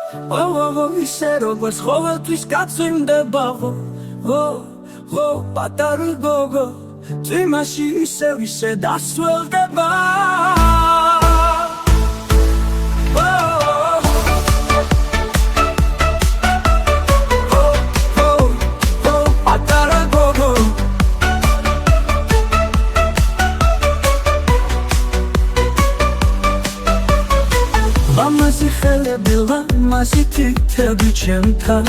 ისე როგორც ყოველთვის გაწვიმდება პატარა გოგო წვიმაში ისე დასველდება პატარა გოგო ლამაზი ხელები ლამაზი თითები ჩემთან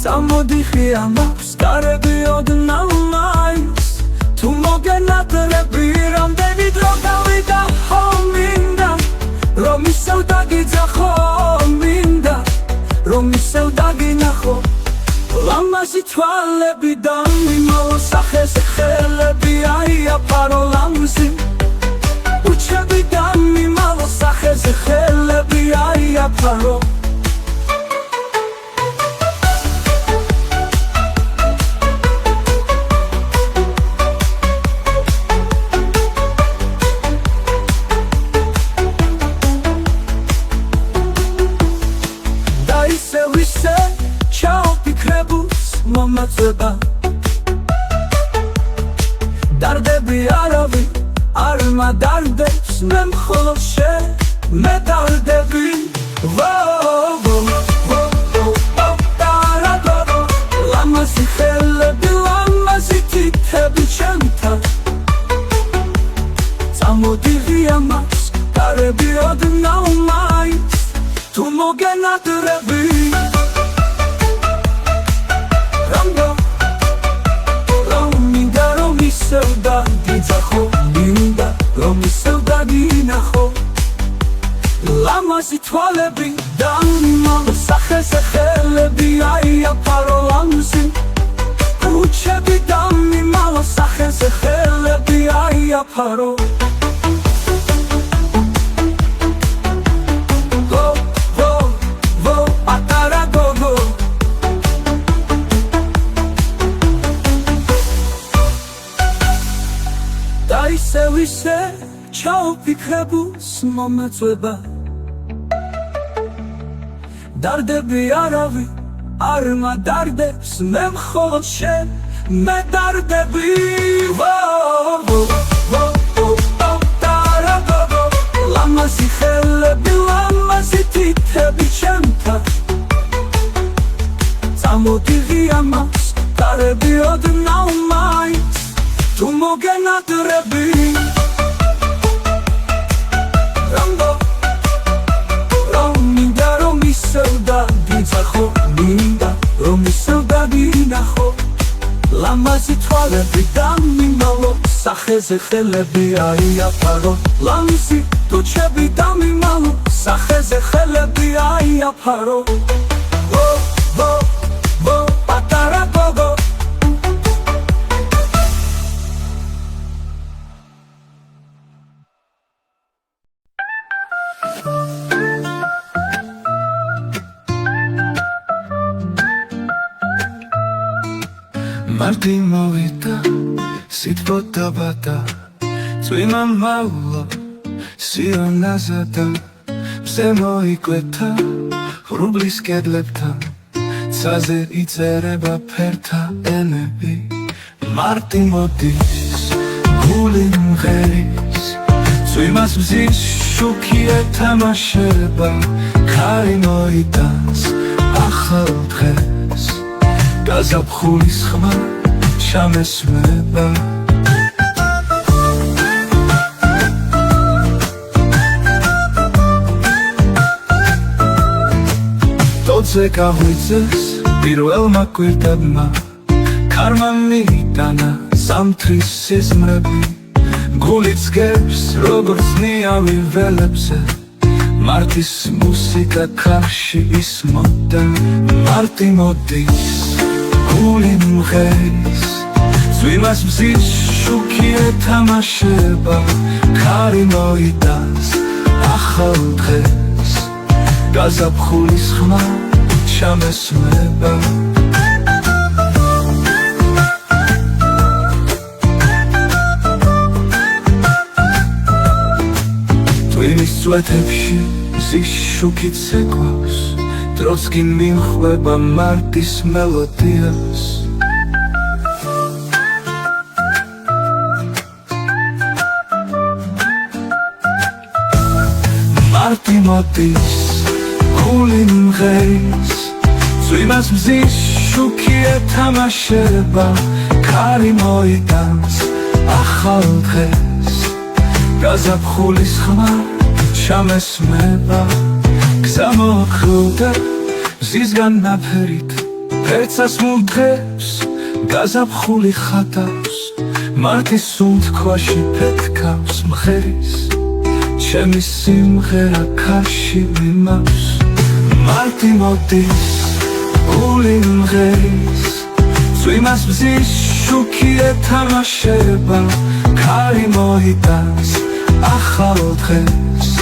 წამოდიხი ამას კარები ოდნავ მაინც თუ მოგენატრები რამდენი დრო გავიდა მინდა რომ ისევ დაგიძახო მინდა რომ ისევ დაგინახო ლამაზი თვალები და მიმალო სახეს ხელები აიაფარო ლამაზი უჩები და მიმალო სახეს ხელები აიაფარო მომაწვება დარდები არავინ არ მადარდებს მე მხოლოდ შენ მე დარდები ლამაზი ხელები ლამაზი თითები ჩემთან წამოდიღი ამას კარები ოდნავ მაინც თუ მოგენატრები ლამაზი თვალები და მიმალო სახეს ხელები აიაფარო ლამაზი უჩები და მიმალო სახეს ხელები აიაფარო პატარა გოგო და ისე ჩაუფიქრებულს მომეწვება დარდები არავინ არ მადარდებს მე მხოლოდ შენ მე დარდები ლამაზი ხელები ლამაზი თითები ჩემთან წამოდიღი ამას კარები ოდნავ მაინც თუ მოგენატრები ლამაზი თვალები და მიმალო სახეზე ხელები აიაფარო ლამაზი თუჩები და მიმალო სახეზე ხელები აიაფარო პატარა გოგო მარტი მოვიდა სიტყვა ბატა წვიმა მაულა სიონაზადა მზე მოიკვეთა ხრუბლის კედლებთან ცაზე იწერება ფერთა ენები მარტი მოდის გული მღერის წვიმას მზის შუქი ეთამაშება ქარი მოიტანს ახალ დღეს გაზაფხულის ხმა ჩამესვება ტოცე გაღვიძეს პირველმა კვირტებმა ქარმა მიიტანა ზამთრის სიზმრები გულიც გებს როგორც ნიავი ველებზე მარტის მუსიკა ქარში ისმოდა მარტი მოდის გული მღერის წვიმას მზის შუქი ეთამაშება ქარი მოიტანს ახალ დღეს გაზაფხულის ხმა ჩამესვება წვიმის წვეთებში მზის შუქით ცეკვავს დროც კი მიმხვება მარტის მელოდიას მარტი მოდის გული მღერის წვიმას მზის შუქი ეთამაშება ქარი მოიტანს ახალ დღეს გაზაფხულის ხმა ჩამესმება გზა მოაკლდა მზისგან ნაფერით ფერცას მუდღებს გაზაფხული ხატავს მარტის სუნთქვაში ფეთქავს მღერის ჩემი სიმღერა ქარში მიმავს მარტი მოდის გული მღერის წვიმას მზის შუქი ეთამაშება ქარი მოიტანს ახალ დღეს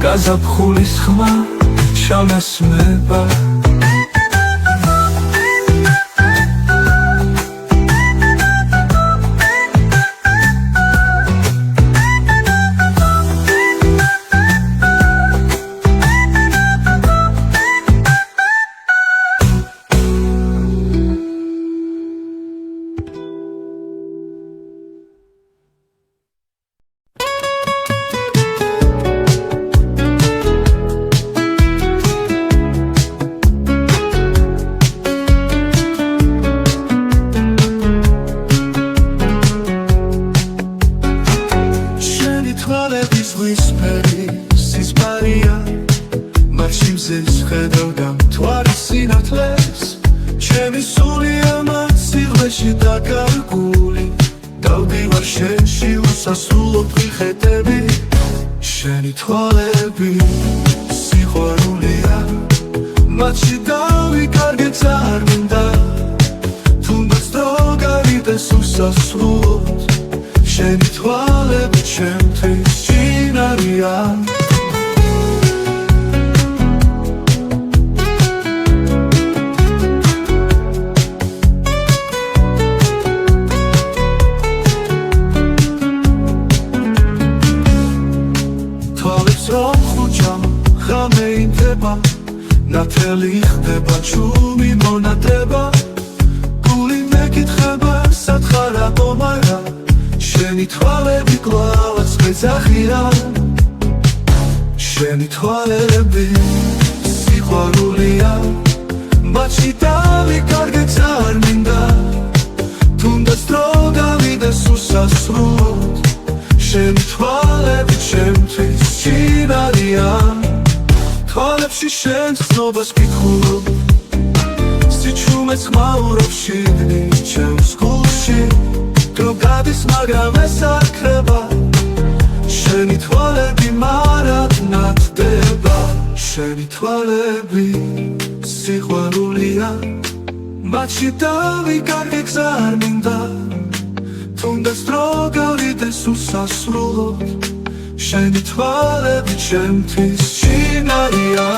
გაზაფხულის ხმა ჩამესმება შენი თვალები სიყვარულია მათში დავიკარგეთ არ მინდა თუნდაც დრო გავიდეს უსასრულოდ შენი თვალები ჩემთვის ჭინარია ნათელი ხდება ჩუმი მონადება გული მეკითხება სათხარა მომარა შენი თვალები კლავაც მეძახია შენი თვალები სიყვარულია მათში დავიკარგეთ არ მინდა თუნდაც დრო გავიდეს უსასრულოდ შენი თვალები ჩემთვის ჭინარია თვალებში შენ ცნობას ვიქულობ სიჩუმეც ხმაურობ შიგნით ჩემს გულში დრო გადის მაგრამ ეს არ ქრება შენი თვალები მარად ნათდება შენი თვალები სიყვარულია მათში დავიკარგე გზა არ მინდა თუნდაც დრო გავიდეს უსასრულოდ შენი თვალები ჩემთვის ჭინარია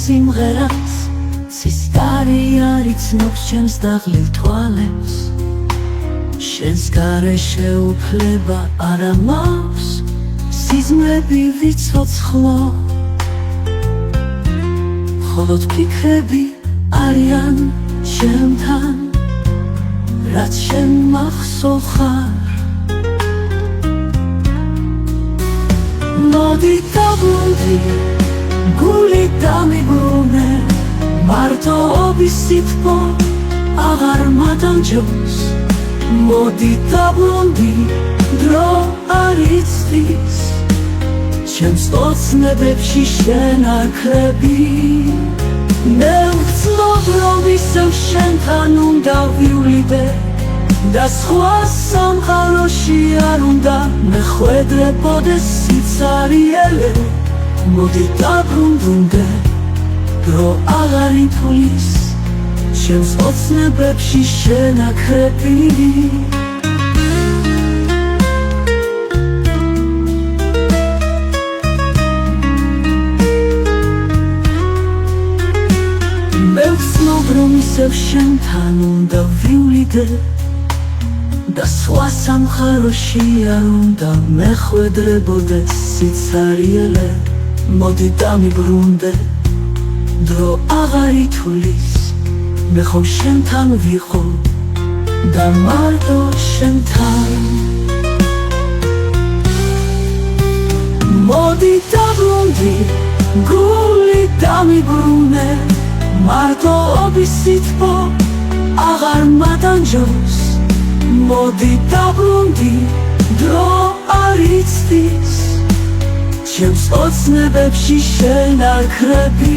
სიმღერას ცისტარი არიცნობს ჩემს დაღლილ თვალებს შენს გარეშე უფლება არ ამავს სიზმრები ვიცოცხლო მხოლოდ ფიქრები არიან ჩემთან რაც შენ მახსოვ ხარ მოდი დაბრუნდი გული დამიბრუნე მარტოობის სითბო აღარ მადანჯობს მოდი დაბრუნდი დრო არ იცდის ჩემს ოცნებებში შენ არ ქრები მე ვცნობ რომ ისევ შენთან უნდა ვივლიდე და სხვა სამყაროში არ უნდა მეხვედრებოდეს სიცარიელე მოდი დაბრუნდუნდე დრო აღარ ითვლის ჩემს ოცნებებში შენაქრები მე ვცნობ რომ ისევ შენთან უნდა ვივლიდე და სხვა სამხაროში არ უნდა მეხვედრებოდეს სიცარიელე მოდი დამიბრუნდე დრო აღარ ითვლის მე ხომ შენთან ვიყო და მარტო შენთან მოდი დაბრუნდი გული დამიბრუნე მარტოობის სითბო აღარ მადანჯოს მოდი დაბრუნდი დრო არ იცდის ჩემს ოცნებებში შენაქრები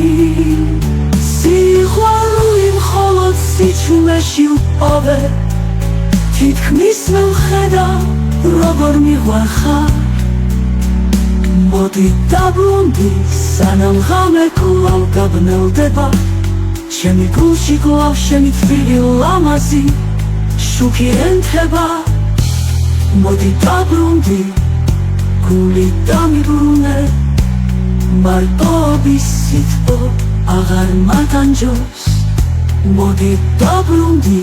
სიყვარული მხოლოდ სიჩუმეში ვპოვე თითქმის მე ვხედავ როგორ მიყვარხარ მოდი დაბრუნდი სანამ ღამე კვლავ გაბნელდება ჩემი გულში კვლავ შენი თბილი ლამაზი შუქი ენთება მოდი დაბრუნდი გული დამიბრუნე მარტოობის სითბო აღარ მადანჯოს მოდი დაბრუნდი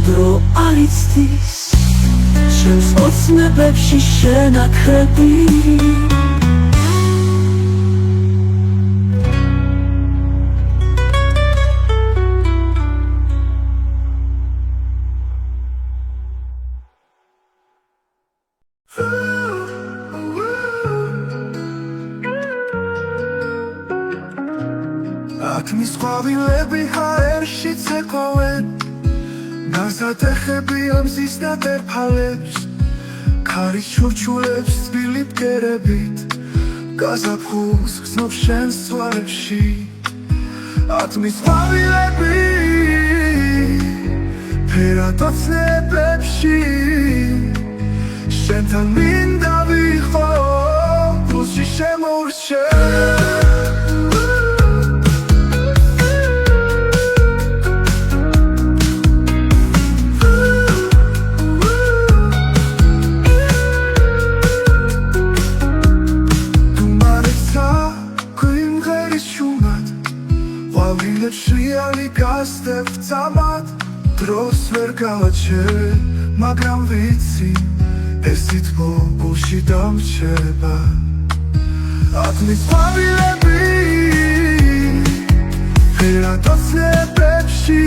დრო არ იცდის ჩემს ოცნებებში შენაქრები ათმის ყვავილები ჰაერში ცეკვავენ გასატეხები ამზის და ტერფალებს ქარის ჩურჩულებს თბილი ბგერებით გაზაფხულს გრძნობ შენს ზღვარებში ათმის ყვავილები ფერად ოცნებებში შენთან მინდა ვიყო გულში შემორჩე შრიალი გასდებ წამად დროს ვერ გავაჩერე მაგრამ ვიცი ეს თითბო გულში დამრჩება ათმის ყვავილები ფერად ოცნებებში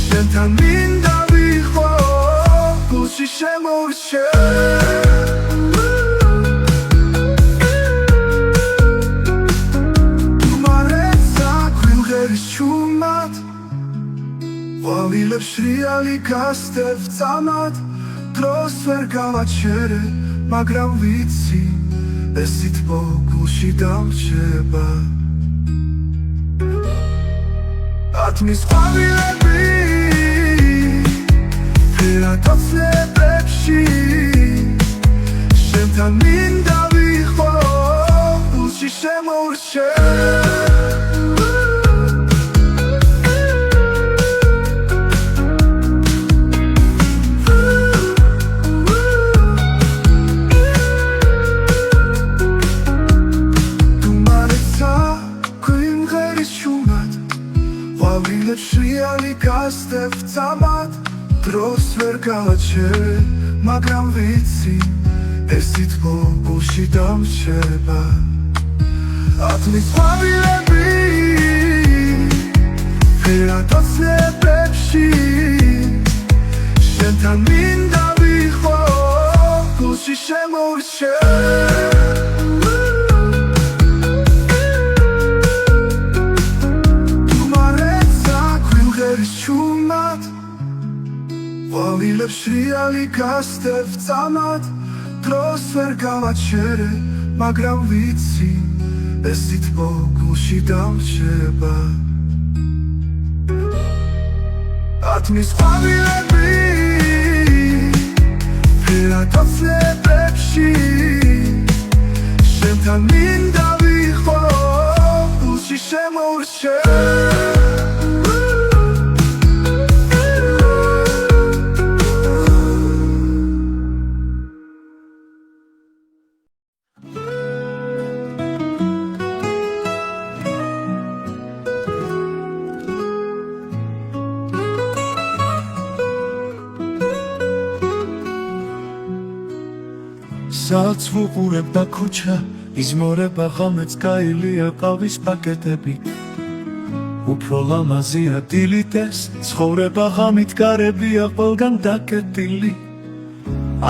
შენთან მინდა ვიყო გულში შემორჩე ყვავილებს შრიალი გასდებ წამად დროს ვერ გავაჩერე მაგრამ ვიცი ეს თითბო გულში დამრჩება ათმის ყვავილები ფერად ოცნებებში შენთან მინდა ვიყო გულში შემორჩე შრიალი გასდებ წამად დროს ვერ გავაჩერე მაგრამ ვიცი ეს თითბო გულში დამრჩება ათმის ყვავილები ფერად ოცნებებში შენთან მინდა ვიყო გულში შემორჩე ყვავილებს შრიალი გასდებ წამად დროს ვერ გავაჩერე მაგრამ ვიცი ეს თითბო გულში დამრჩება ათმის ყვავილები ფერად ოცნებებში შენთან მან მინდა ვიყო გულში შემორჩე სადაც ვუყურებდა ქუჩა იზმორება ღამეც გაილია ყავის პაკეტები უფრო ლამაზია დილიდეს ცხოვრება ღამით გარებია ყველგან დაკეტილი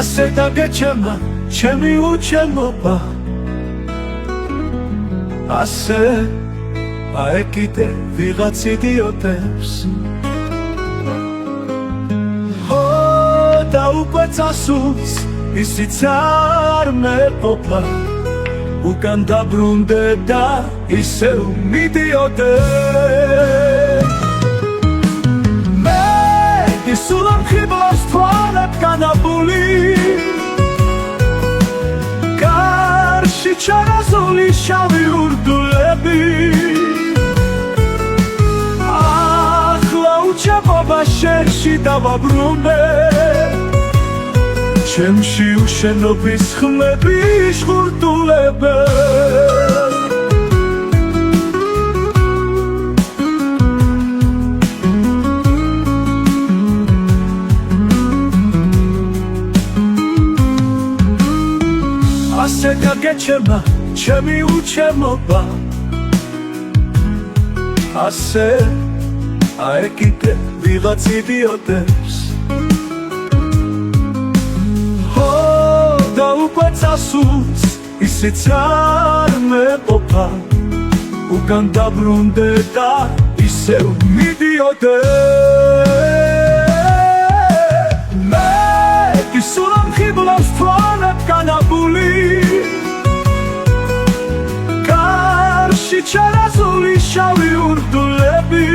ასე დაგეჩემა ჩემი უჩემობა ასე აეკიდე ვიღაც იდიოტებს ო და უკვე წასულს ისიც არ მეყოფა უკან დაბრუნდე და ისევ მიდიოდე მე ისულამ ხიბლავს თვალებ განაბული გარში ჩარაზული შავი ურდულები ახლა უჩებობა შენში დავაბრუნე ჩემში უშენობის ხმები შხურტულებე ასე გაგეჩემა ჩემი უჩემობა ასე აეკიდე ვიღაც იდიოტებს და უკვე წასულს ისიც არ მეყოფა უკან დაბრუნდე და ისევ მიდიოდე მე ისულამ ხიბლავს თვალებ განაბული გარში ჩარაზული შავი ურდულები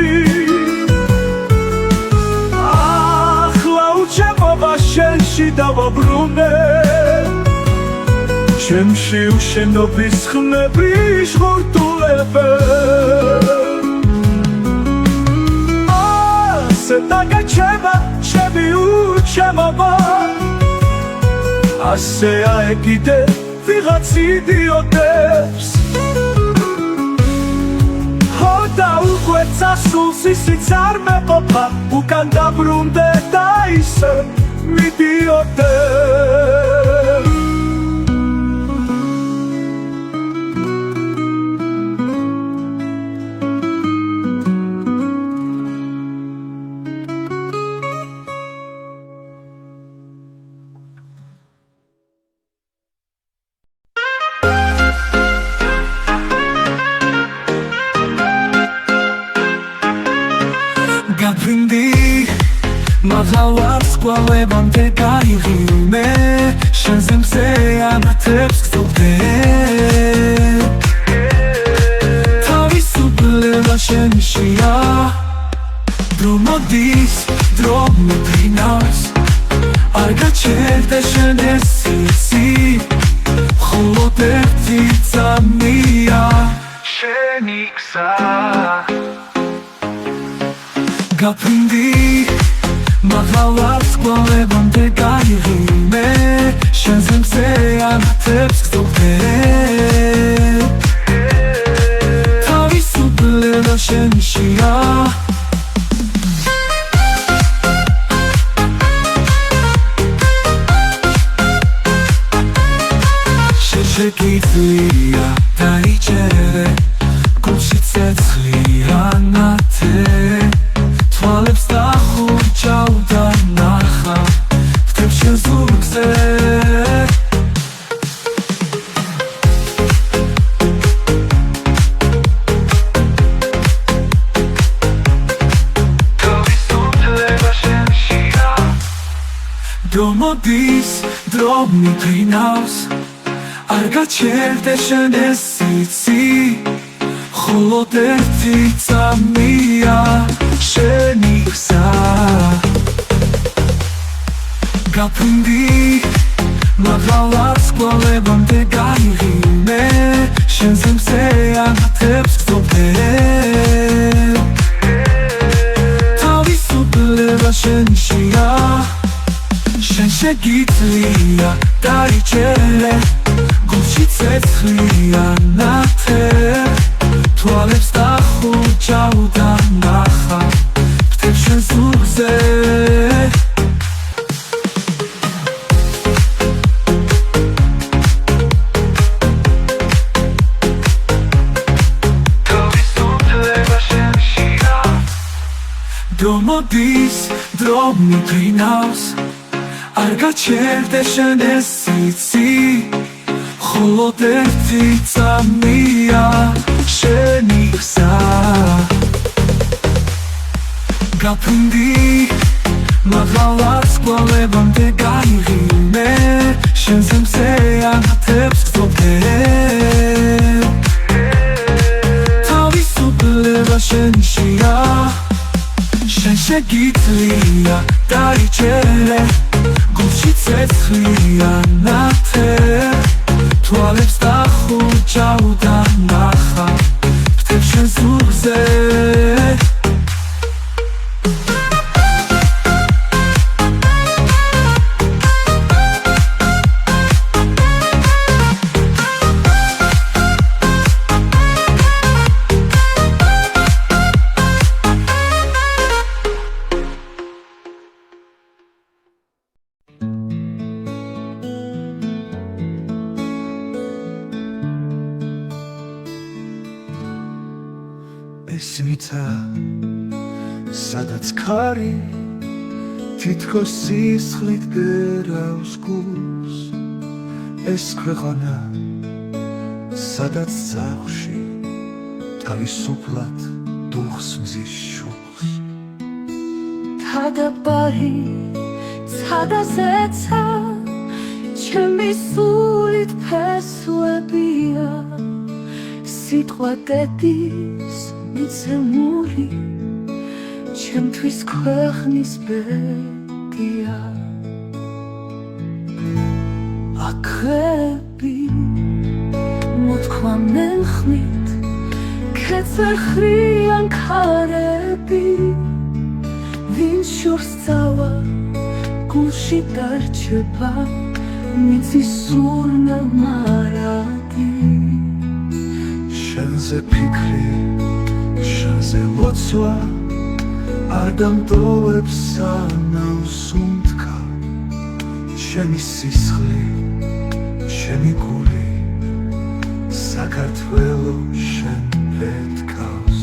ახლა უჩებობა შენში დავაბრუნე ჩემში უშენობის ხმები შხურტულებე ასე დაგეჩემა ჩემი უჩემობა ასე აეკიდე ვიღაც იდიოტებს ო და უკვე წასულს ისიც არ მეყოფა უკან დაბრუნდე და ისე მიდიოდე გაბრინდი მაღალარს კვალებამდე გაიღიმე შენზე მზე ამათებს გწოვდე თავისუფლება შენშია დრო მოდის დრო მიფრინავს არ გაჩერდე შენ ეს სიცი მხოლოდ ერთი წამია შენი გზა გაბრინდი მაღალარს კვალებამდე გაიღიმე შენზე მზე ამათებს გწოვდე თავისუფლება შენშია შეგიძლია დაიჭერე გულში ცეცხლია ნათე თვალებს დახურჯავ და ნახა ვთებ შენ ზურგზე თავისუფლება შენშია დრო მოდის დრო მიფრინავს არ გაჩერდე შენ ეს სიცი მხოლოდ ერთი წამია შენი გზა გაბრინდი მაღალარს კვალებამდე გაიღიმე შეგიძლია დაიჭერე გულში ცეცხლია ნათე თვალებს დახუჭავ და ნახავ ფრთებს შენ ზურგზე მოდის დრო მიფრინავს არ გაჩერდე შენ ეს სიცი მხოლოდ ერთი წამია შენი გზა გაფრინდი მაღალაც გვალებამდე გაიღიმე შენზე მზეანათებს გზობდე თავისუფლება შენშია შენ შეგიძლია დაიჭერე გულში ცეცხლია ნათე თვალებს დახუჭავ და ნახავ ფრთებს შენ ზურგზე ესმითა სადაც ქარი თითქოს სისხლით გერავს გულს ეს ქვეყანა სადაც ძაღლში თავისუფლად დუხს მზის შუხს თადაბარი ცადაზეცა ჩემი სულით ფესვებია სიტყვა დედის მიცემული ჩემთვის ქვეყნის ბედია აკრები მოთქვამენ ხმით ქეცერ ხრიან ქარები ვინ შორს წავა გულში დარჩება მიწის სურნე მარადი შენზე ფიქრი შენზე ლოცვა არ დამტოვებს სანავს უთქა შენი სისხლი შენი გული საქართველო შენ პეთქავს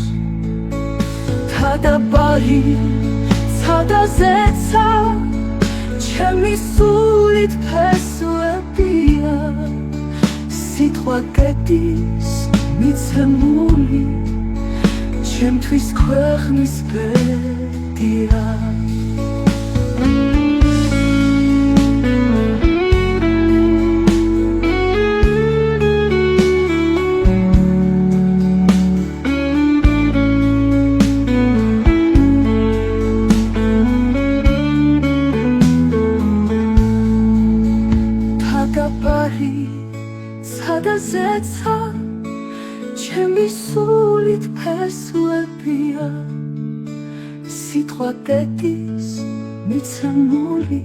თადაბარი ცადაზეცა ჩემი სულით ფესვებია სიტყვა დედის მიცემული ჩემთვის ქვეყნის ბედია თადაბარი ცადაზეცა ჩემი სულით ფესვებია სიტყვა დედის მიცემული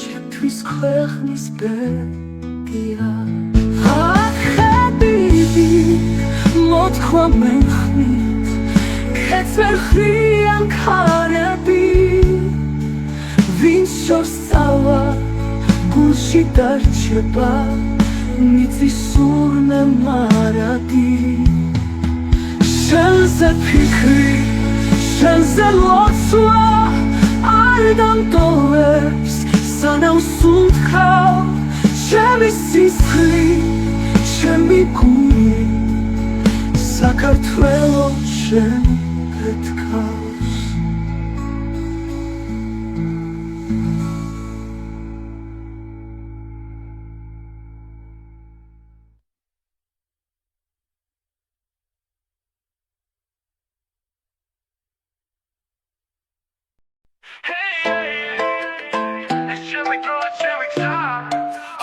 ჩემთვის ქვეყნის ბედია ხებიდი მოთქვამენ ხმით ქეცერ ხრიან ქარები ვინ შორს წავა გულში დარჩება მიწის სურნე მარადი შენზე ფიქრი შენზე ლოცვა არ დამტოვებს სანავს უთქავ ჩემი სისხლი ჩემი გული საქართველო შენ პეთქავს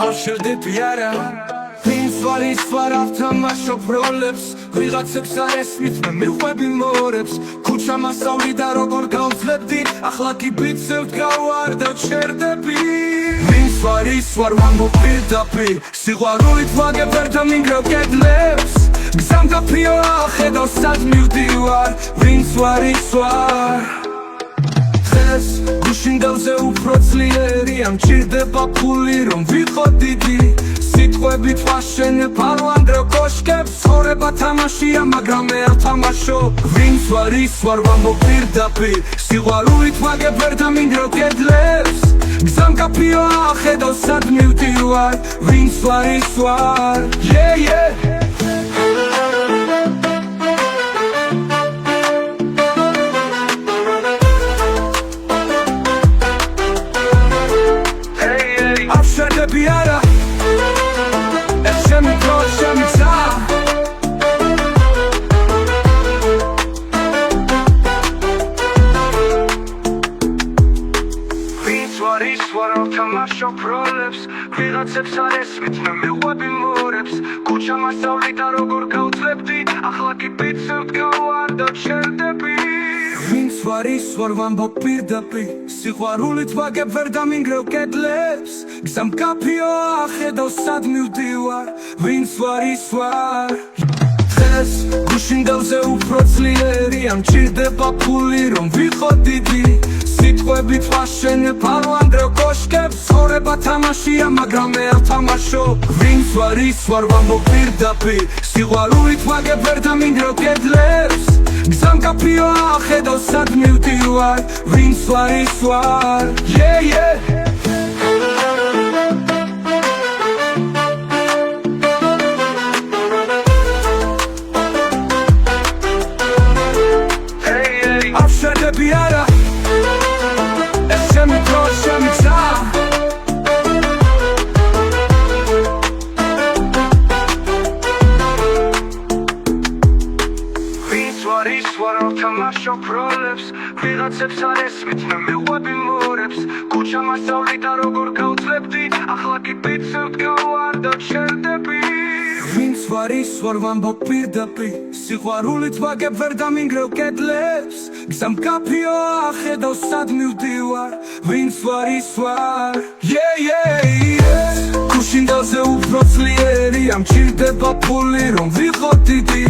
How should it be ara? Please ვინც ვარ ავთამაშობ როლებს ვიღაცებს არ ესმით მე მიხვები მორებს ქუჩა მასწავლი და როგორ გავძლებდი ახლა კი ბიცევ დგავარ და ჩერდები ვინც ვარ ის ვარ ვამბობ პირდაპირ სიყვარულით ვაგებ ვერ დამინგრევ კედლებს გზამ გაფრიო ახედავ სად მივდივარ ვინც ვარ ის ვარ დღეს გუშინდელზე უფრო ძლიერია მჭირდება ფული რომ ვიყო დიდი სიტყვებით ვაშენებ ალვანდრო კოშკებს ცხოვრება თამაშია მაგრამ მე არ თამაშო ვინც ვარ ის ვარ ვამბობ პირდაპირ სიყვარულით ვაგებ ვერ დამინგრევ კედლებს გზამ გაფრიო ახედავ სად მივდივარ ვინც ვარ ის ვარ აფშერდები არა ეს ჩემი დრო ჩემი გზა ვინც ვარ ის ვარ ავთამაშობ როლებს ვიღაცებს არ ესმით მე მიყვები მორებს ქუჩა მასწავლი და როგორ გავძლებდი ახლა კი ბიცევ დგავარ და ჩერდები ვინც ვარ ის ვარ ვამბობ პირდაპირ სიყვარულით ვაგებ ვერ დამინგრევ კედლებს გზამ გაფრიო ახედავ სად მივდივარ ვინც ვარ ის ვარ დღეს გუშინდელზე უფრო ძლიერია მჭირდება ფული რომ ვიყო დიდი სიტყვებით ვაშენებ ალვანდრო კოშკებს ცხოვრება თამაშია მაგრამ მე არ თამაშო ვინც ვარ ის ვარ ვამბობ პირდაპირ სიყვარულით ვაგებ ვერ დამინგრევ კედლებს გზამ გაფრიო ახედავ სად მივდივარ ვინც ვარ ის ვარ აფშერდები არა ეს ჩემი დრო ჩემი გზა ავთამაშობ როლებს ვიღაცებს არ ესმით მე მიყვები მორებს ქუჩა მასწავლი და როგორ გავძლებდი ახლა კი ბიცევ დგავარ და ჩერდები ვინც ვარ ის ვარ ვამბობ პირდაპირ სიყვარულით ვაგებ ვერ დამინგრევ კედლებს გზამ გაფრიო ახედავ სად მივდივარ ვინც ვარ ის ვარ გუშინდელზე უფრო ძლიერია მჭირდება ფული რომ ვიყო დიდი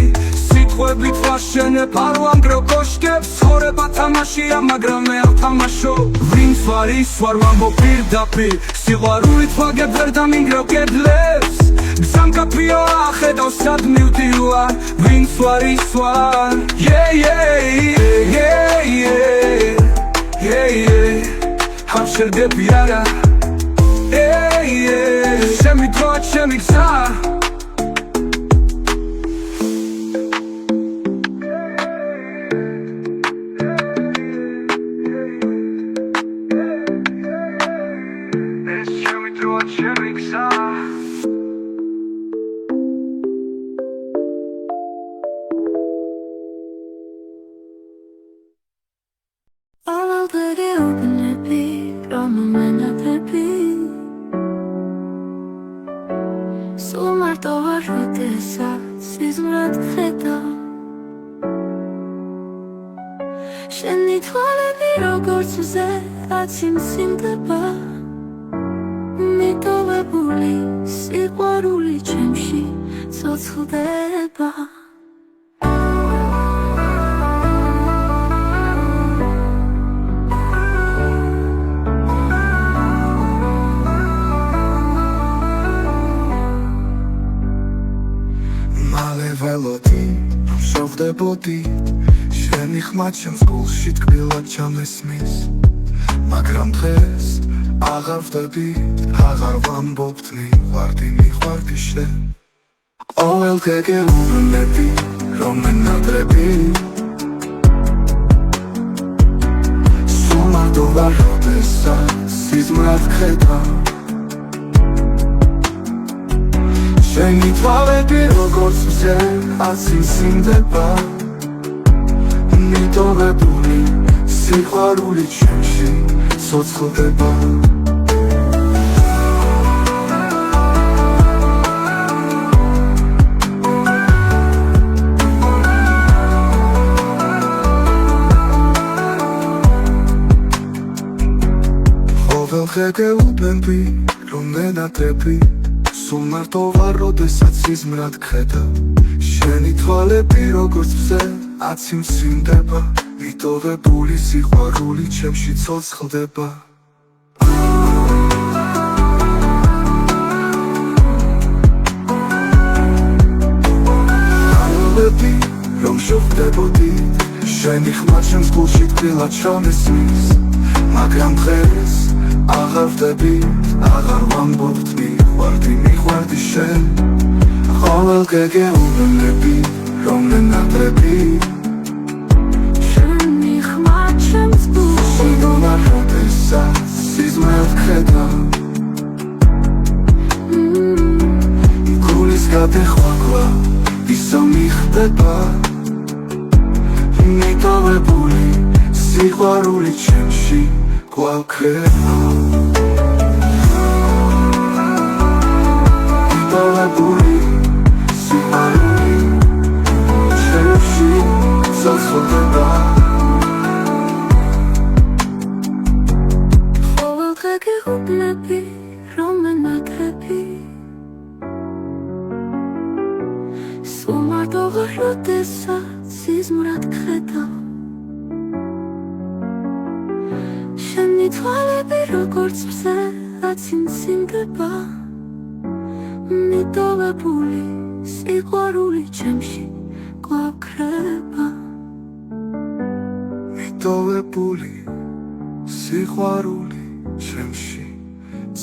სიტყვებით ვაშენებ ალვანდრო კოშკებს ცხოვრება თამაშია მაგრამ მე არ თამაშო ვინც ვარ ის ვარ ვამბობ პირდაპირ სიყვარულით ვაგებ ვერ დამინგრევ კედლებს გზამ გაფრიო ახედავ სად მივდივარ ვინც ვარ ის ვარ აფშერდები არა ჩემი დრო ჩემი გზა შენი თვალები როგორც მზე აციმციმდება მიტოვებული სიყვარული ჩემში ცოცხლდება მალე ველოდი შევხვდებოდი შენი ხმა ჩემს გულში ტკბილად ჩამესმის მაგრამ დღეს აღარ ვდები აღარ ვამბობთ მიყვარდი შენ ყოველ დღე გეუბნები რომ მენატრები სულ მარტო ვარ როდესაც სიზმრად გხედავ შენი თვალები როგორც მზე აციმციმდება მიტოვებული სიყვარული ჩემში ცოცხლდება გეუბნები რომ ნენატრები სულ მარტო ვარ როდესაც სიზმრად გხედა შენი თვალები როგორც მზე აციმციმდება მიტოვებული სიყვარული ჩემში ცოცხლდება ანოლები რომ შევხვდებოდით შენი ხმა ჩემს გულში თბილად ჩამესმის მაგრამ დღეს აღარ ვდებით, აღარ ვამბობთ მიხვარდი შენ ყოველ გეგეუბნები რომ ნენატრები შენი ხმა ჩემს გულში ვარ როდესაც სიზმრად გხედა გულის გადახვაკვა ისო მიხდება მიტოვებული სიყვარული ჩემში გვაქრება მიტოვებული სიყვარული ჩემში ცოცხლდება ყოველ გეგეუბნები რომ ნენატრები სულ მარტო ვარ როდესაც სიზმრად გხედა შენი თვალები როგორც მზე აციმციმდება მიტოვებული სიყვარული ჩემში გვაქრება მიტოვებული სიყვარული ჩემში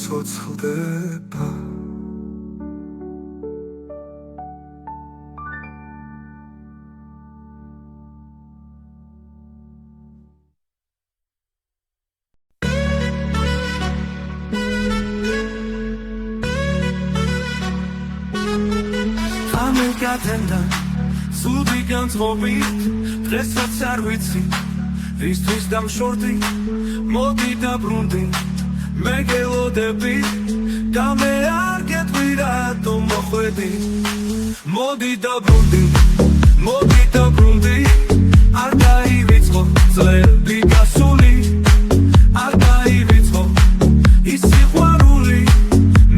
ცოცხლდება სუდი განწყობით დღესაც არ ვიცი ვისთვის დამშორდი მოდი დაბრუნდი მე გელოდები და მე არ გეტყვი რატომ მოხვედი მოდი დაბრუნდი არ დაივიწყო წლები გასული არ დაივიწყო ის სიყვარული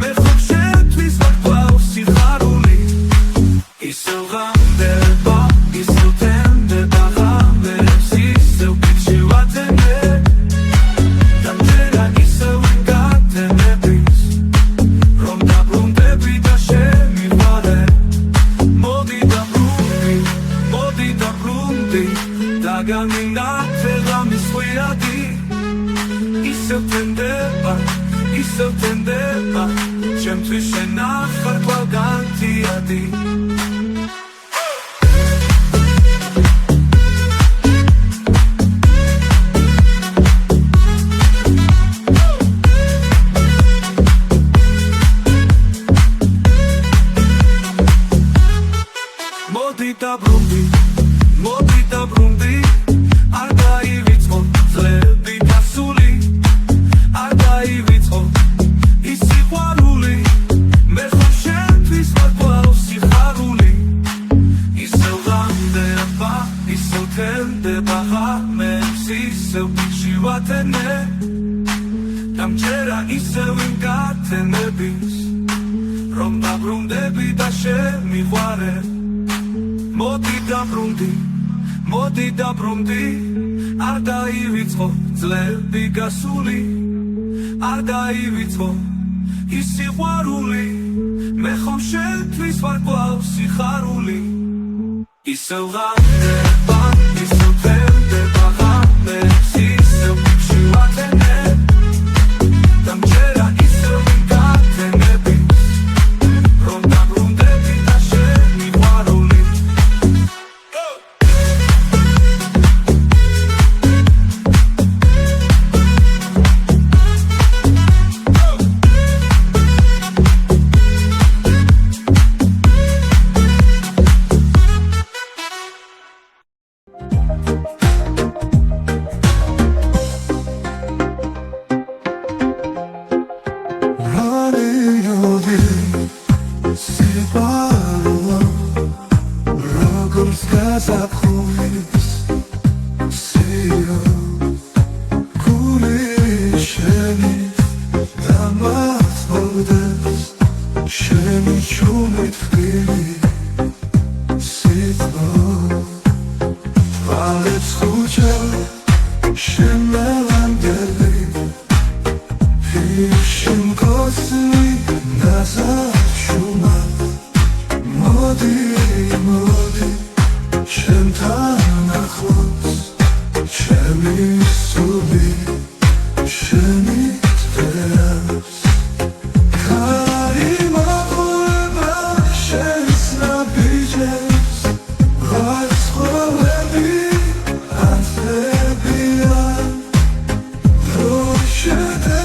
მე ხომ შენთვის ვარ კვლავ სიხარული ისევ ღამდება, ისევ თენდება ღამებს ისევ პიჩი ვატენე დამჯერა ისევ გატენების რომ დაბრუნდები და შემიყვარე მოდი დაბრუნდი და გამინათე ღამის ხვიადი ისევ თენდება ჩემთვის შენ ახარ კვლავ განთიადი მოდი დაბრუნდი არ დაივიწყო წლები გასული არ დაივიწყო ის სიყვარული მე ხომ შენთვის ვარ კვლავ სიხარული ისევ ღამდება ისევ თენდება ღამებს ისევ პიჩი ვატენე დამჯერა ისევ იმ გატენების რომ დაბრუნდები და შემიყვარე მოდი დაბრუნდი არ დაივიწყო წლები გასული არ დაივიწყო ის სიყვარული მე ხომ შენთვის ვარ კვლავ სიხარული ისევ ღამდება ისევ თენდება ღამებს ისევ პიჩი ვატენე დამჯერა ისევ იმ გატენების რომ დაბრუნდები და შემიყვარული შუმით ხილი სიტყვა Valets ხუჩა შენ მელანგელი Hişim kosli nazar şuma Modi Şem tanaklos Şemi subi Şemi tveras Karima ulba Şensna bijes Vals kholebi Antlebiyan Roşede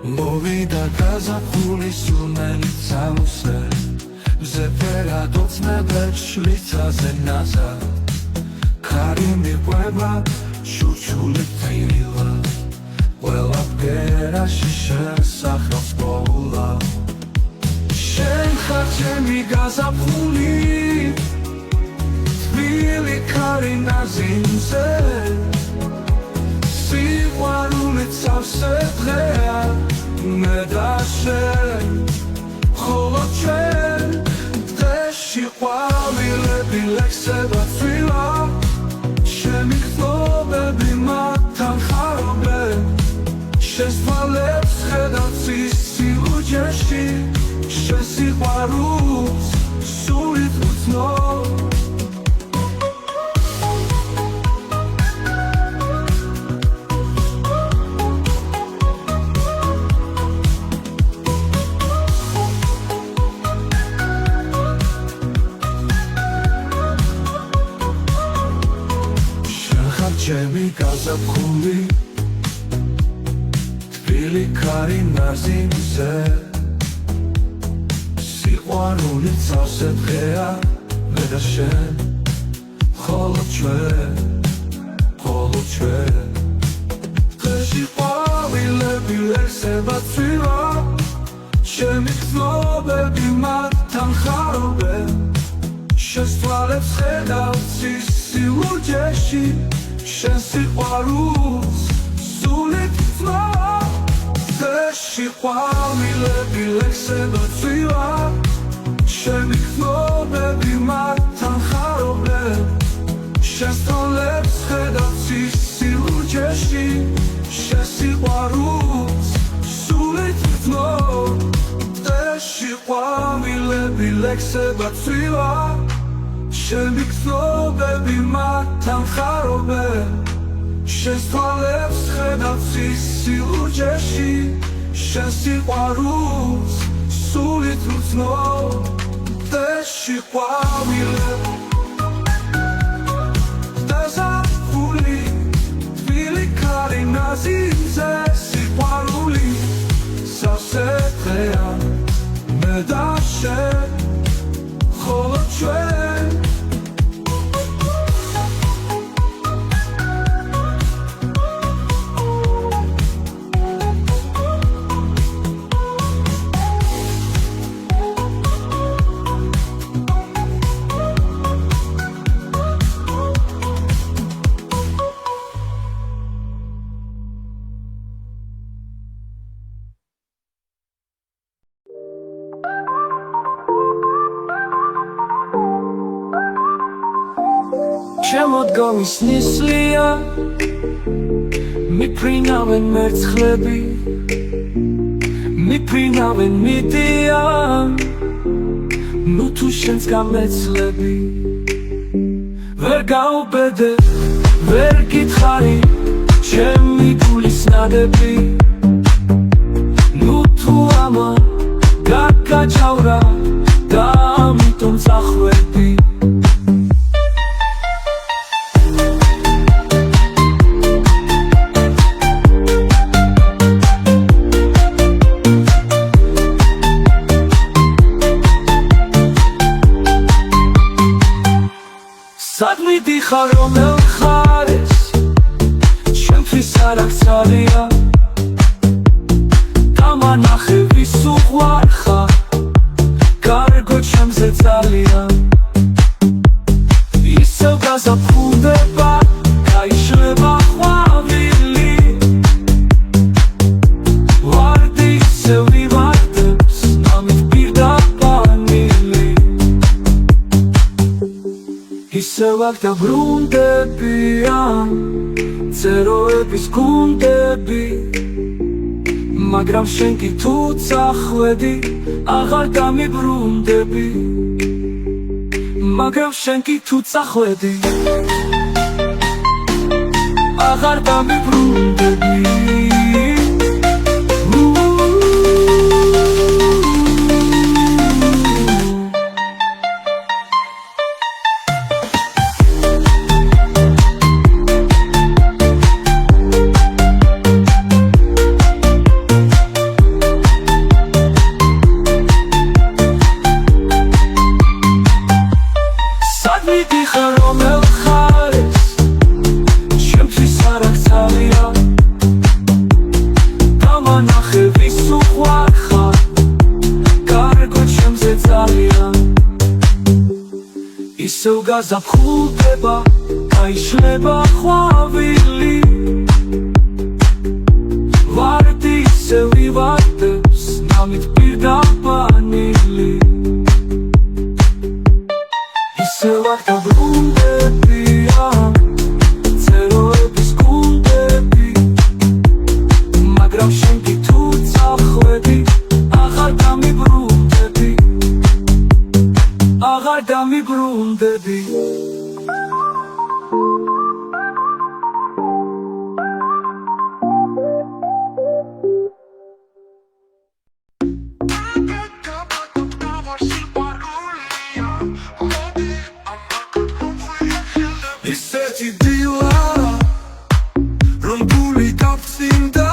მოვიდა გაზაფხული სურნელი ცალუსე მზეფერა დოცნებებს შლიცაზე ნაზა ქარი მიყვება შურჩული თილა ყველა ბგერაში შენ სახელს პოულა შენ ხარ ჩემი გაზაფხული თბილი ქარი ნაზიმზე სიყვარული ცავსე დღეა მე და შენ ხოლო ჩვენ დღეში ყვავილები ლექსება წვილა ჩემი ხმობები მათთან ხარობენ შენს თვალებს ხედავ ცისი ლუჯეში შენ სიყვარულს სულით უცნობ ჩემი გაზაფხული თბილი ქარი ნაზიმზე სიყვარული ცავსე დღეა მე და შენ ხოლო ჩვენ დღეში ყვავილები ლექსება წვილა ჩემი ხმობები მათთან ხარობენ შენს თვალებს ხედავ ცისი ლუჯეში შენ სიყვარულს სულით ვცნობ დღეში ყვავილები ლექსება წვილა ჩემი ხმობები მათთან ხარობენ შენს თვალებს ხედავ ცისი ლუჯეში შენ სიყვარულს სულით ვცნობ დღეში ყვავილები ლექსებად ცვივა შენი გრძნობები მათთან ხარობენ შენს თვალებს ხედავ სილურჯეში შენს სიყვარულს სულით უცნობ დეში ყვავილები დაზაფხული თბილი ქარი ნაზინზე სიყვარული სავსე დღეა მე და შენ ხოლო ჩვენ შემოდგომის ნისლია მიფრინავენ მერცხლები მიფრინავენ მიდიან ნუ თუ შენს გამეცლები ვერ გაუბედე ვერ გითხარი ჩემი გულის ნადები ნუ თუ ამან გაგაჩავრა და ამიტომ წახვედი სადმი დიხარ რომელ ხარეს ჩემთვის არ აქვს ძალია დამანახე ვის უყვარ ხარ კარგო ჩემზე ძალიან ისევ გაზაფხულდება გაიშლება ყვავილი ვარდი ისევ ვივარდებს ამით პირდაპირ ისევ აქ დაბრუნდებიან წეროების გუნდები მაგრამ შენ კი თუ წახვედი აღარ დამიბრუნდები მაგრამ შენ კი თუ წახვედი აღარ დამიბრუნდები ისევ გაზაფხულდება გაიშლება ყვავილი ვარდი ისევ ვივარდებს ნამით პირდაპირ ისევ აქ დაბრუნდებიან წეროების გუნდები მაგრამ შენ კი თუ წახვედი აღარ დამიბრუნდები აღარ დამიბრუნდები ისეთი დილა რომ გული გავწინდა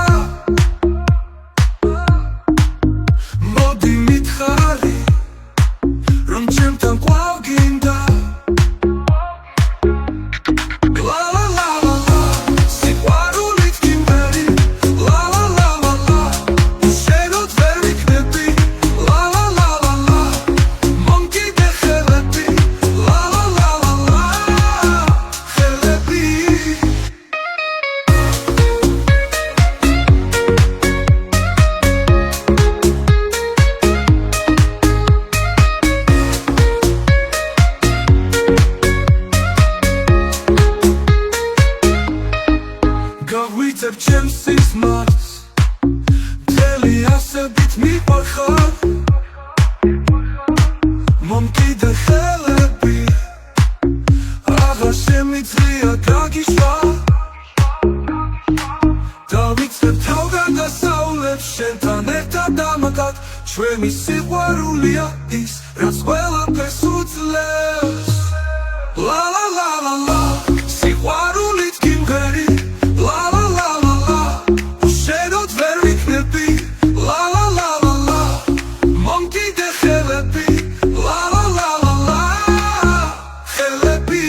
მოდი მითხარი რომ ჩემთან ყვავ გინდა ჩვენი სიყვარულია ის, რაც ყველაფერს უძლებს. ლა ლა ლა ლა ლა, სიყვარულით გიმღერი, ლა ლა ლა ლა ლა, უშენოდ ვერ ვიქნები, ლა ლა ლა ლა ლა, მომკიდე ხელები, ლა ლა ლა ლა ლა, ხელები.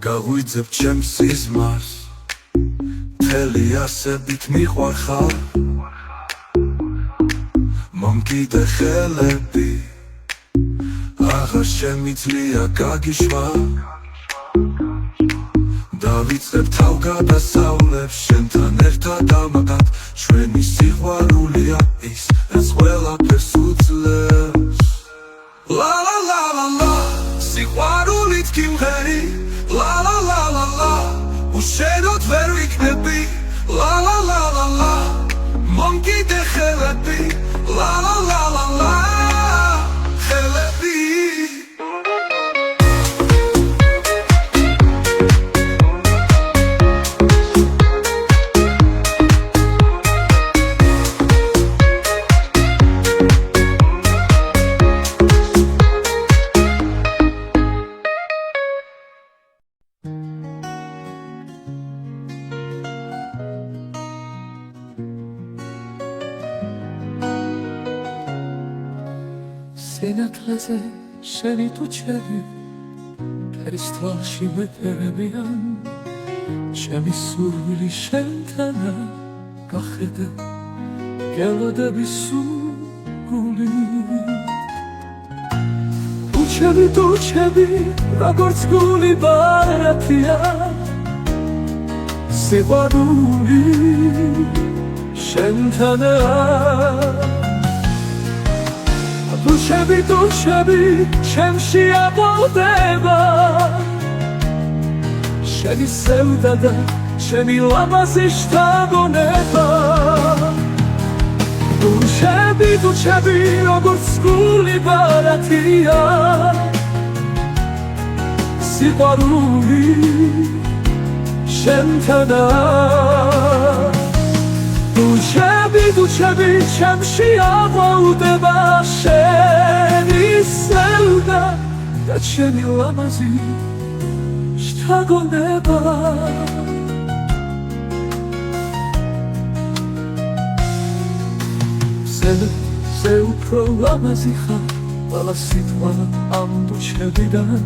გავიძებ ჩემს სიზმარს, მთელი ასებით მიყვარხარ, მომკიდე ხელები, აღარ შემიძლია გაგიშვა. დავიწყებ თავგადასავლებს შენთან ერთად ამაგად, ჩვენი სიყვარულია ის, რაც ყველაფერს უძლებს. ლა ლა ლა ლა ლა, სიყვარულით გიმღერი, ლა ლა ლა ლა ლა, უშენოდ ვერ ვიქნები, ლა ლა ლა ლა ლა, მომკიდე ხელები, ლა ლა ლა ლა ლა, ხელები. სინათლეზე შენი ტუჩები ფერის თვალში მეფერებიან, ჩემი სურვილი შენთანა გახედე გელოდების სურგული. ტუჩები, ტუჩები, როგორც გული ბარათია, სიყვარული შენთანა. ტუჩები, ტუჩები, ჩემში აბოლდება, შენი სევდა და ჩემი ლამაზი შთაგონება. ტუჩები, ტუჩები, როგორც გული ბარათია, სიყვარული შენთანა. ტუჩები, ტუჩები, ჩემში აბოლდება, შენი სევდა და ჩემი ლამაზი შთაგონება. ზე უფრო ლამაზი ხარ ყველა სიტყვა ამ ტუჩებიდან,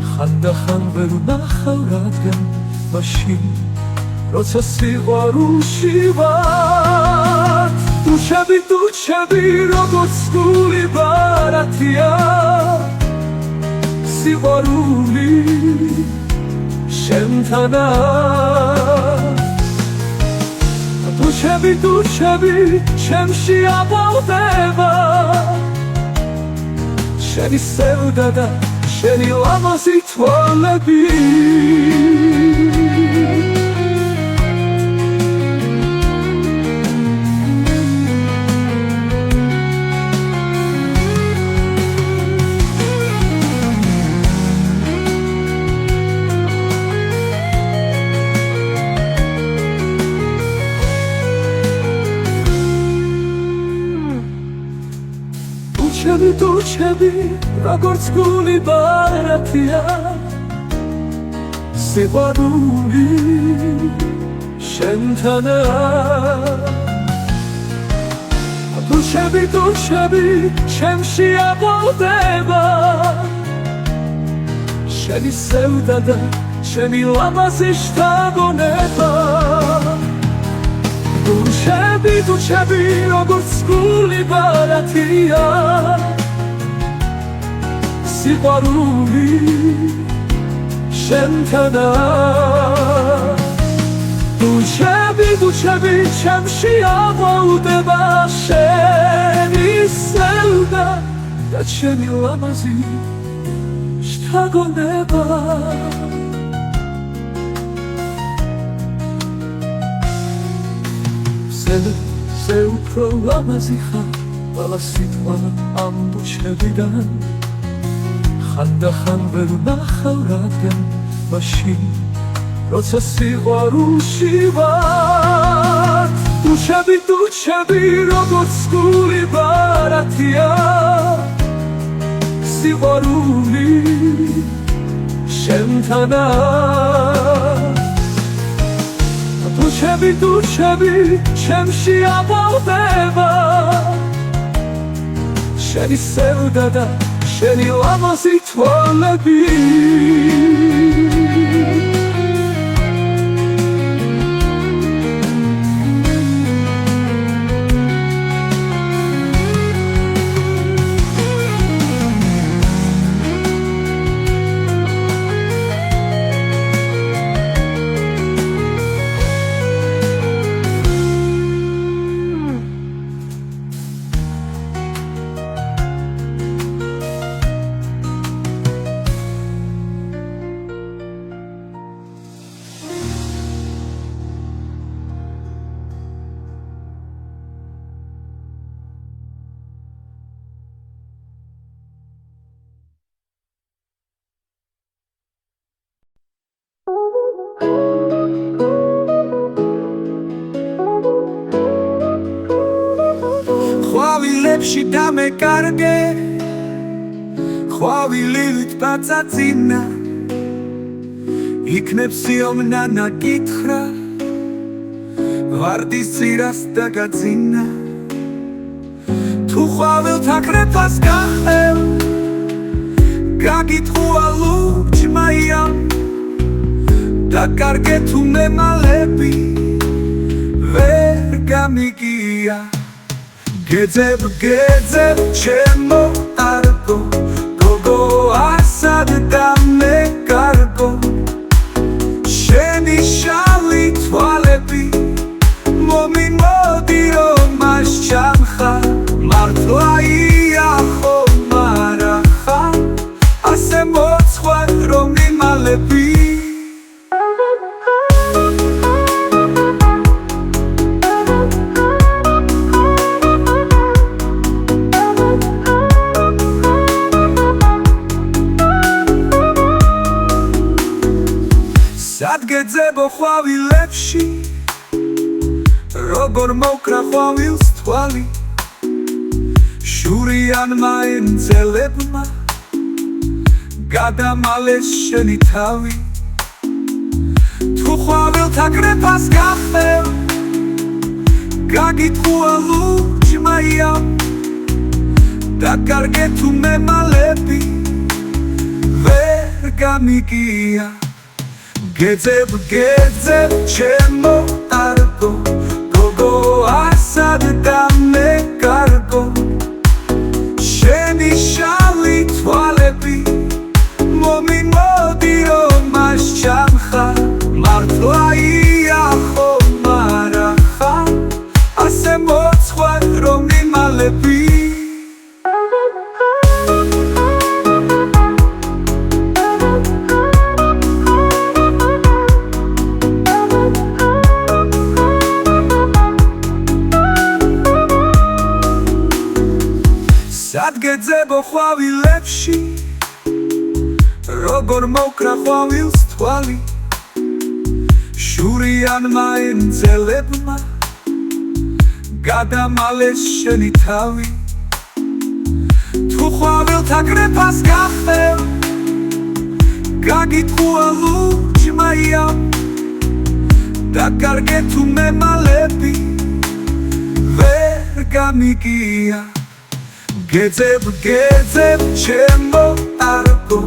ხანდახან ვერ ვნახავ რადგან მაშინ როცა სიყვარულში ვარ. ტუჩები, ტუჩები, როგორც გული ბარათია, სიყვარული შენთანა. ტუჩები, ტუჩები, ჩემში აბოლდება, შენი სევდა და შენი ლამაზი თვალები. ტუჩები, ტუჩები, როგორც გული ბარათია, სიყვარული შენთანა. ტუჩები, ტუჩები, ჩემში აბოლდება, შენი სევდა და ჩემი ლამაზი შთაგონება. ტუჩები, ტუჩები, როგორც გული ბარათია, სიყვარული შენთანა. ტუჩები, ბიდუჩები ჩემში აღვაუდება შენი სევდა და ჩემი ლამაზი შთაგონება ზე უფრო ლამაზი ხარ ყველა სიტყვა ამ ბუჩებიდან ხანდახან ვერ ვნახავ რადგან მაშინ როცა სიყვარულში ვარ დუჩები როგორც გული ბარათია სიყვარული შენთანაა დუჩები ჩემში აღვაუდება შენი სევდა და შენი ლამაზი თვალები ხვავილებში დამეკარგე ხვავილით ბაწაწინა იქნებ სიომნა ნაკითხრა ვარდის წირას დაგაძინა თუ ხვავილთა კრეფას გაყევ გაგითხოვა ლურჯმაია დაკარგე თუ მემალები ვერ გამიგია გეძებ ჩემო არგო გოგო ასად დამეკარგო შენი შავი თვალები მომიმოდი რომ მას ჩამხარ მართლა იახო მარახა ასე მოცხვარ რომ იმალები სადგეძებო ხვავილებში როგორ მოკრა ხვავილს თვალი შურიანმა ენძელებმა გადამალეს შენი თავი თუ ხვავილთა კრეფას გაყევ გაგითხოვა ლურჯმაია დაკარგე თუ მემალები ვერ გამიგია გეძებ ჩემო არგო გოგო ასად დამეკარგო შენი შავი თვალები მომიმოდი რომ მას ჩამხარ მართლა იახო მარახა ასე მოცხვარ რომ იმალები სადგეძებო ხვავილებში როგორ მოკრა ხვავილს თვალი შურიანმა ენძელებმა გადამალეს შენი თავი თუ ხვავილთა კრეფას გაყევ გაგითხოვა ლურჯმაია დაკარგე თუ მემალები ვერ გამიგია გეძებ ჩემო არგო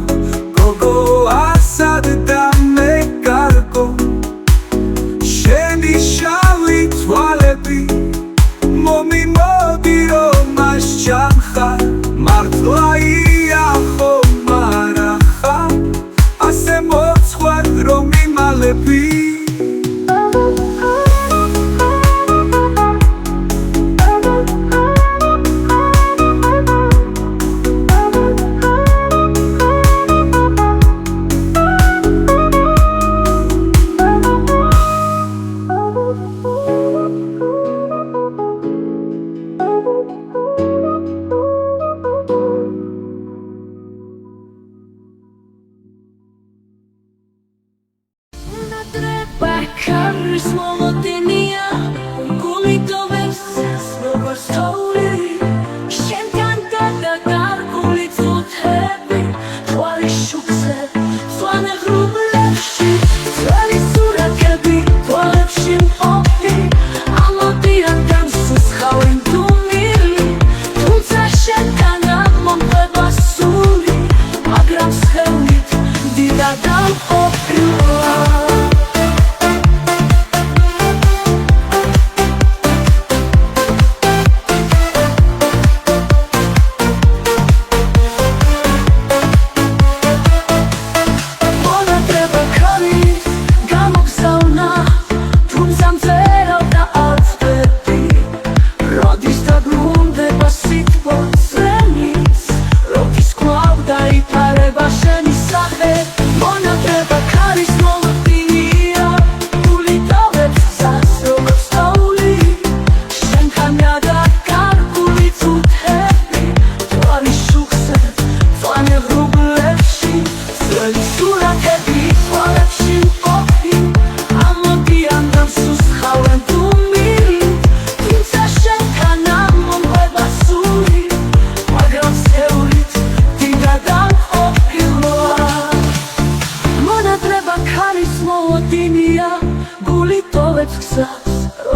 გოგო ასად დამეკარგო შენი შავი თვალები მომიმოდი რომ მას ჩამხარ მართლა იახო მარახა ასე მოცხვარ რომ იმალები მოდინია გული დოვებს როგორც თოვლი შენთან გადაგარგული წუთები თვალი შუქზე წვანე ღრუბლებში ძველი სურათები თვალებში მყოფი ამოდიან დამსუსხავენ დუმილი თუმცა შენთან მომყვება სული მაგრამ სხეულით დიდად ამყოფილა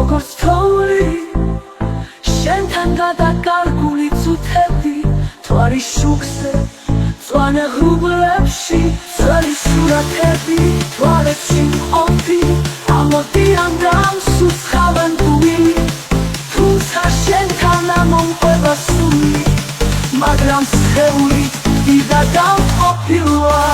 როგორც თოვლი შენთან გადაგარგული წუთები თვალი შუქზე წვანე ღრუბლებში ძველი სურათები თვალებში მყოფი ამოდიან დამსუსხავენ დუმილი თუმცა შენთან მომყვება სული მაგრამ სხეულით დიდად ამყოფილა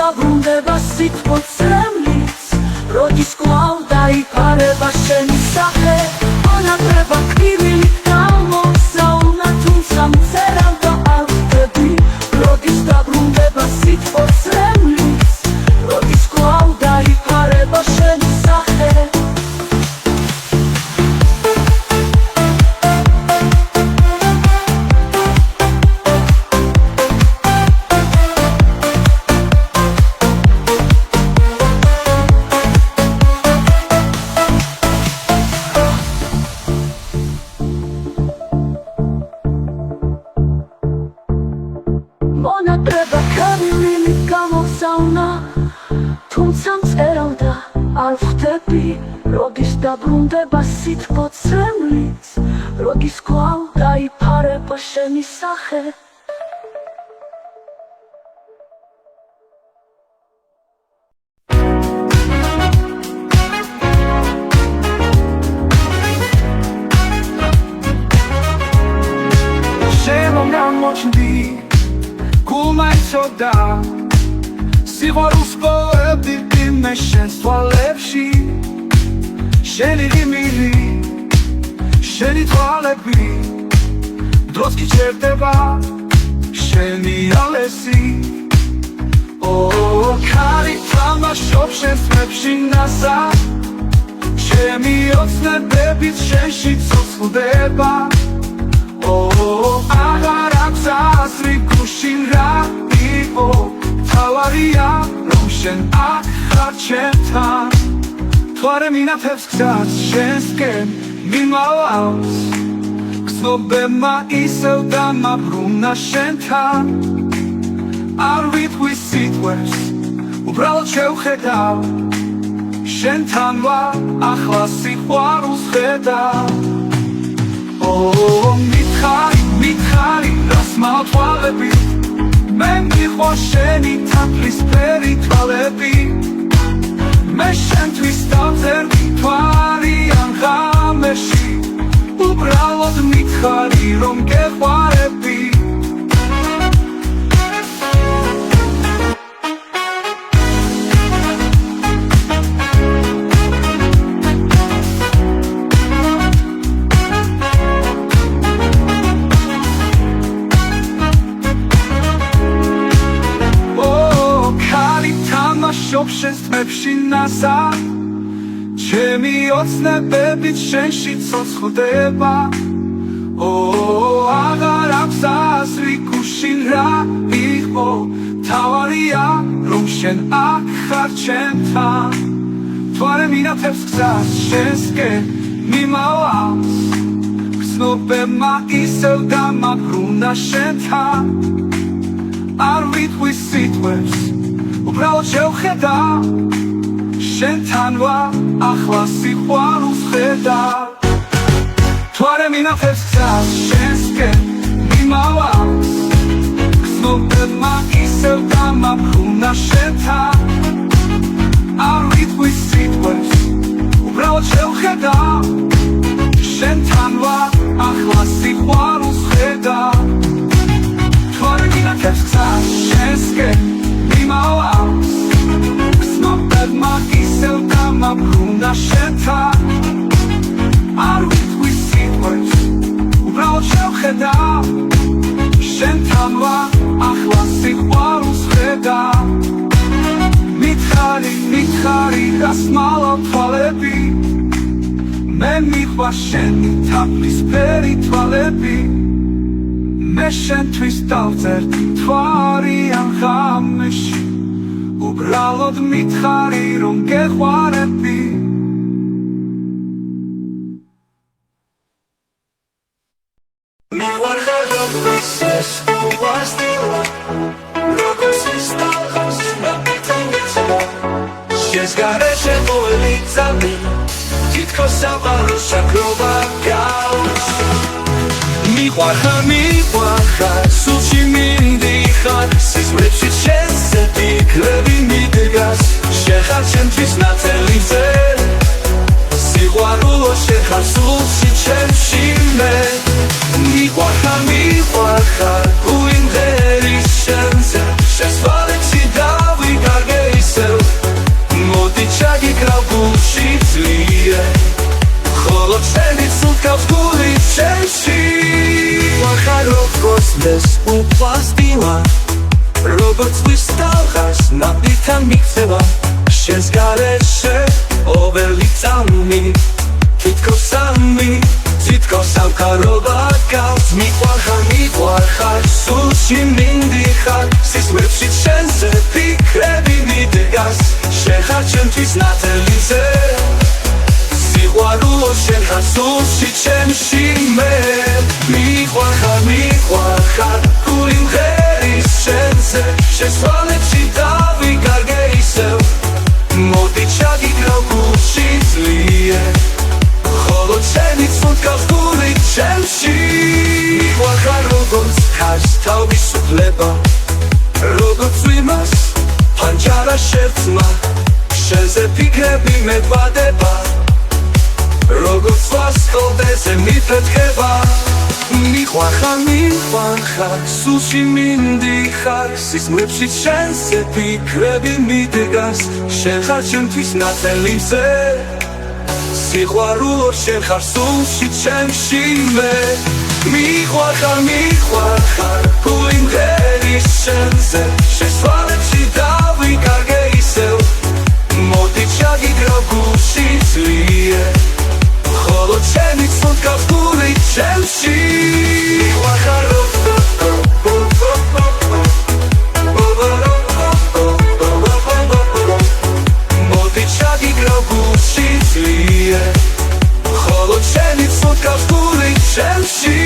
დაბრუნდება სიტყვით წრემლიც როდის კვლავ დაიფარება შენი სახე მონატრება კრივილი გამოგზავნა თუმცა მწერალ და არ ვხვდები როდის დაბრუნდება სიტყვით წრემლიც როდის კვლავ დაიფარება შენი სახე მონატრება კრივილი გამოგზავნა თუმცა მწერალ და არ ვხვდები როდის დაბრუნდება სიტყვით წრემლიც როდის კვლავ დაიფარება შენი სახე გულმაიცოდა სიყვარულს პოებდი მე შენს თვალებში შენი ღიმილი შენი თვალები დროს კი ჩერდება შენი ალესი ქარი თამაშობ შენს წრებში ნასა ჩემი ოცნებებით შენში ცოცხლდება აღარ აქვს აზრი გუშინ რა იყო თავარია რომ შენ აქ ხარ ჩემთან თვარე მინათებს გზას შენსკენ მიმალავს გრძნობებმა ისევ დამაბრუნა შენთან არ ვიტყვისით ვერს უბრალოდ შევხედავ შენთან ვარ ახლა სიყვარულს ხედავ მითხარი რას მავთვალები მე მიყვარს შენი თაფლისფერი თვალები მე შენთვის დავწერდი თვალიან ღამეში უბრალოდ მითხარი რომ გეყვარები ხმებში ნასა ჩემი ოცნებებით შენში ცოცხლდება აღარ აქვს აზრი გუშინ რა იყო თავარია რომ შენ აქ ხარ ჩემთან თვარე მინათებს გზას შენსკენ მიმავალს გრძნობებმა ისევ დამაბრუნა შენთან არ ვიტყვი სიტყვებს უბრალოდ შევხედავ შენთან ვარ ახლა სიყვარულს ხედავ თვარე მინათებს გზას შენსკენ მიმავალს გრძნობებმა ისევ დამაბრუნა შენთან არ ვიტყვი სიტყვებს უბრალოდ შევხედავ შენთან ვარ ახლა სიყვარულს ხედავ თვარე მინათებს გზას შენსკენ მიმავალს გრძნობებმა ისევ დამაბრუნა შენთან არ ვიტყვი სიტყვებს უბრალოდ შევხედავ შენთან ვარ ახლა სიყვარულს ხედავ მითხარი რას მალავ თვალები მე მიყვარ შენი თაფლისფერი თვალები მე შენთვის დავწერთ თვარიან ღამეში უბრალოდ მითხარი რომ გეყვარები მივარხარ როგორც ეს უვასტილა როგორც ის თალხას ნაპიტენეცება შენს გარეშე ყოველი წამი თითქოს სამყარო შაქრობა გავს მივარხარ სულში მინდიხარ სიზმრებში შენზე ფიქრები მიდგას შენ ხარ ჩემთვის ნათელიზე სიყვარულო შენ ხარ სულში ჩემში მე მივარხარ უიმღერის შენზე შენს თვალებში დავიკარგე ისევ მოდი ჩაგიკრავ გულში ძლიერ ხოლო შენი სულკავს გული ჩემში ვახარ როგორც ეს უპლასტილა როგორც ვის თალხას ნაპიტან მიქცევა შენს გარეშე ყოველი წამი თითქოს სამყარობა გავს მივარხარ სულში მინდიხარ სიზმრებში შენზე ფიქრები მიდგას შენ ხარ ჩემთვის ნათელიზე სიყვარულო შენ ხარ სულში ჩემში მე მივარხარ გული მღერის შენზე შენს თვალებში დავიკარგე ისევ მოდი ჩაგიკრავ გულში ძლიერ ხოლო შენი სულკავს გული ჩემში მივარხარ როგორც ხარს თავისუფლება როგორც ვიმას ფანჯარა შერწმა შენზე ფიქრები მეგვადება როგორც ვას ხოლდეზე მიფეთქება მივარხარ სულში მინდიხარ სიზმრებში შენზე ფიქრები მიდგას შენ ხარ ჩემთვის ნათელიზე სიყვარულო შენ ხარ სულში ჩემში მე მივარხარ გული მღერის შენზე შენს თვალებში დავიკარგე ისევ მოდი ჩაგიკრავ გულში ძლიერ ხოლო შენი სულკავს გული ჩემში მოდი ჩაგიკრავ გულში ძლიერ ხოლო შენი სულკავს გული ჩემში